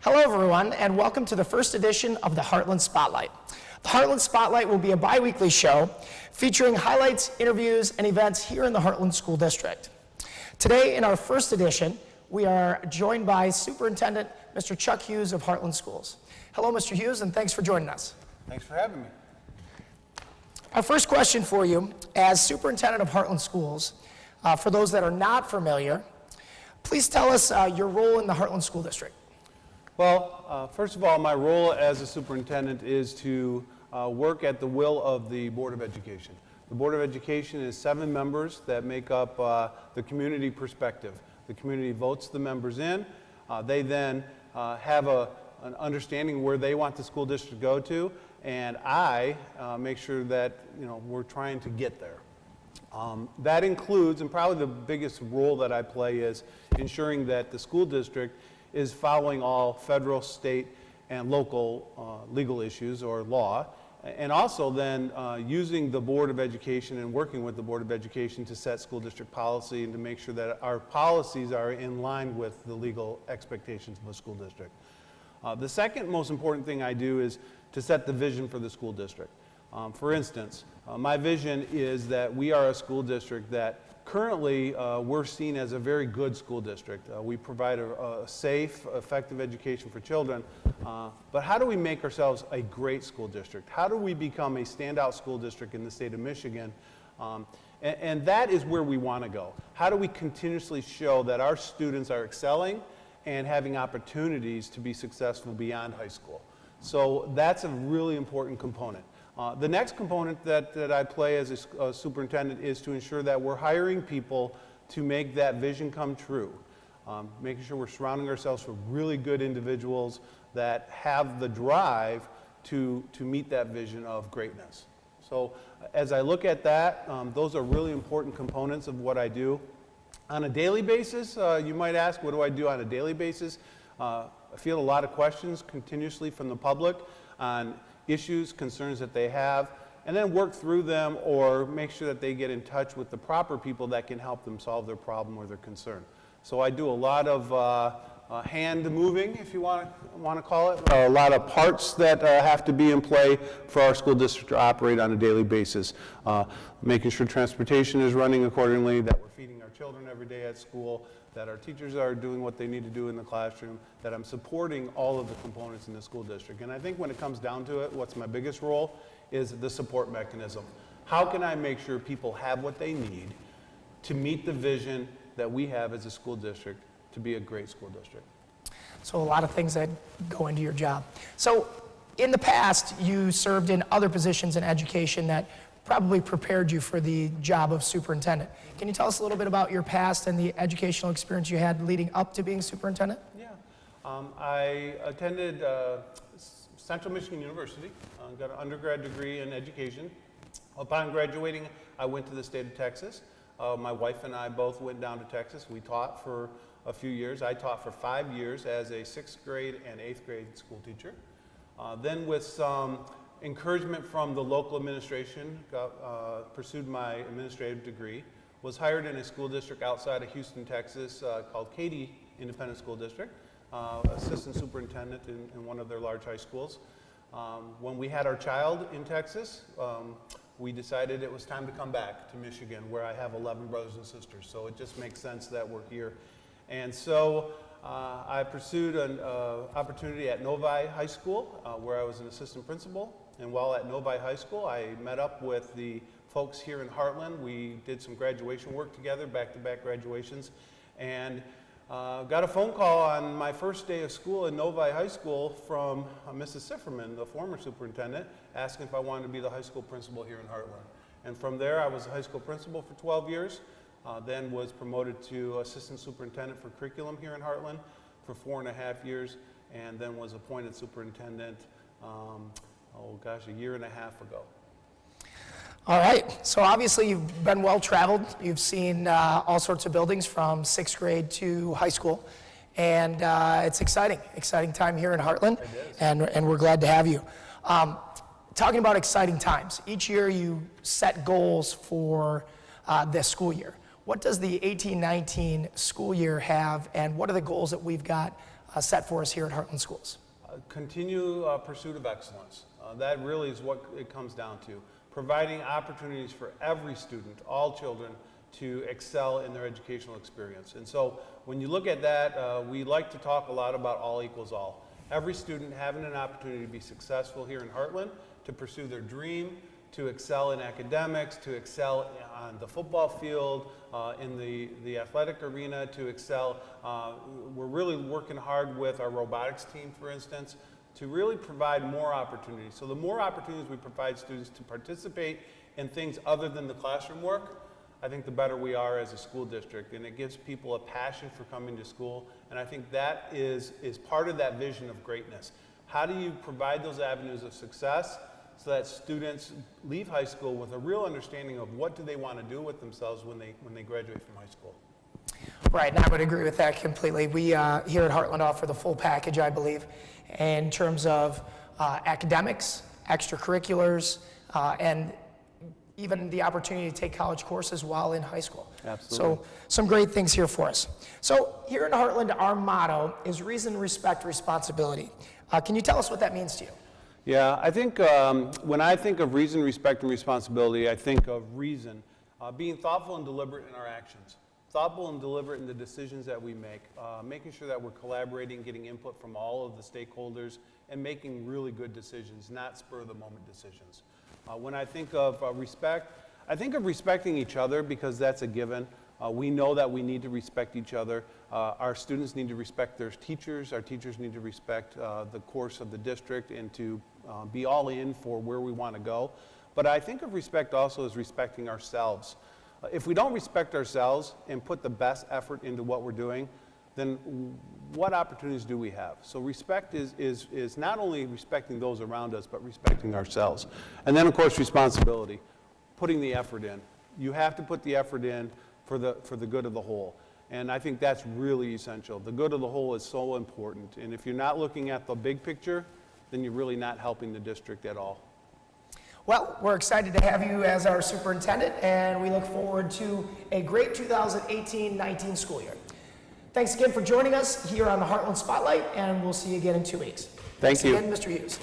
Hello everyone, and welcome to the first edition of the Hartland Spotlight. The Hartland Spotlight will be a bi-weekly show featuring highlights, interviews, and events here in the Hartland School District. Today, in our first edition, we are joined by Superintendent Mr. Chuck Hughes of Hartland Schools. Hello, Mr. Hughes, and thanks for joining us. Thanks for having me. Our first question for you, as Superintendent of Hartland Schools, for those that are not familiar, please tell us your role in the Hartland School District. Well, first of all, my role as a superintendent is to work at the will of the Board of Education. The Board of Education is 7 members that make up the community perspective. The community votes the members in. They then have an understanding where they want the school district to go to, and I make sure that we're trying to get there. That includes, and probably the biggest role that I play is ensuring that the school district is following all federal, state, and local legal issues or law, and also then using the Board of Education and working with the Board of Education to set school district policy and to make sure that our policies are in line with the legal expectations of a school district. The second most important thing I do is to set the vision for the school district. For instance, my vision is that we are a school district that currently we're seen as a very good school district. We provide a safe, effective education for children, but how do we make ourselves a great school district? How do we become a standout school district in the state of Michigan? And that is where we want to go. How do we continuously show that our students are excelling and having opportunities to be successful beyond high school? So that's a really important component. The next component that I play as a superintendent is to ensure that we're hiring people to make that vision come true. Making sure we're surrounding ourselves with really good individuals that have the drive to meet that vision of greatness. So as I look at that, those are really important components of what I do. On a daily basis, you might ask, what do I do on a daily basis? I field a lot of questions continuously from the public on issues, concerns that they have, and then work through them or make sure that they get in touch with the proper people that can help them solve their problem or their concern. So I do a lot of hand moving, if you want to call it, a lot of parts that have to be in play for our school district to operate on a daily basis. Making sure transportation is running accordingly, that we're feeding our children every day at school, that our teachers are doing what they need to do in the classroom, that I'm supporting all of the components in the school district. And I think when it comes down to it, what's my biggest role is the support mechanism. How can I make sure people have what they need to meet the vision that we have as a school district to be a great school district? So a lot of things that go into your job. So in the past, you served in other positions in education that probably prepared you for the job of superintendent. Can you tell us a little bit about your past and the educational experience you had leading up to being superintendent? Yeah, I attended Central Michigan University, got an undergrad degree in education. Upon graduating, I went to the state of Texas. My wife and I both went down to Texas. We taught for a few years. I taught for 5 years as a 6th grade and 8th grade school teacher. Then with some encouragement from the local administration, pursued my administrative degree, was hired in a school district outside of Houston, Texas called Katy Independent School District, assistant superintendent in one of their large high schools. When we had our child in Texas, we decided it was time to come back to Michigan, where I have 11 brothers and sisters, so it just makes sense that we're here. And so I pursued an opportunity at Novi High School, where I was an assistant principal. And while at Novi High School, I met up with the folks here in Hartland. We did some graduation work together, back-to-back graduations, and got a phone call on my first day of school in Novi High School from Mrs. Sifferman, the former superintendent, asking if I wanted to be the high school principal here in Hartland. And from there, I was a high school principal for 12 years, then was promoted to assistant superintendent for curriculum here in Hartland for 4.5 years, and then was appointed superintendent a year and a half ago. All right, so obviously you've been well traveled. You've seen all sorts of buildings from 6th grade to high school, and it's exciting time here in Hartland, and we're glad to have you. Talking about exciting times, each year you set goals for this school year. What does the 18-19 school year have, and what are the goals that we've got set for us here at Hartland Schools? Continue pursuit of excellence. That really is what it comes down to. Providing opportunities for every student, all children, to excel in their educational experience. And so when you look at that, we like to talk a lot about all equals all. Every student having an opportunity to be successful here in Hartland, to pursue their dream, to excel in academics, to excel on the football field, in the athletic arena, to excel. We're really working hard with our robotics team, for instance, to really provide more opportunities. So the more opportunities we provide students to participate in things other than the classroom work, I think the better we are as a school district, and it gives people a passion for coming to school, and I think that is part of that vision of greatness. How do you provide those avenues of success so that students leave high school with a real understanding of what do they want to do with themselves when they graduate from high school? Right, and I would agree with that completely. We here at Hartland offer the full package, I believe, in terms of academics, extracurriculars, and even the opportunity to take college courses while in high school. Absolutely. So some great things here for us. So here in Hartland, our motto is reason, respect, responsibility. Can you tell us what that means to you? Yeah, I think when I think of reason, respect, and responsibility, I think of reason, being thoughtful and deliberate in our actions. Thoughtful and deliberate in the decisions that we make, making sure that we're collaborating, getting input from all of the stakeholders, and making really good decisions, not spur-of-the-moment decisions. When I think of respect, I think of respecting each other because that's a given. We know that we need to respect each other. Our students need to respect their teachers. Our teachers need to respect the course of the district and to be all in for where we want to go. But I think of respect also as respecting ourselves. If we don't respect ourselves and put the best effort into what we're doing, then what opportunities do we have? So respect is not only respecting those around us, but respecting ourselves. And then, of course, responsibility, putting the effort in. You have to put the effort in for the good of the whole. And I think that's really essential. The good of the whole is so important. And if you're not looking at the big picture, then you're really not helping the district at all. Well, we're excited to have you as our superintendent, and we look forward to a great 2018-19 school year. Thanks again for joining us here on the Hartland Spotlight, and we'll see you again in 2 weeks. Thank you. Thanks again, Mr. Hughes.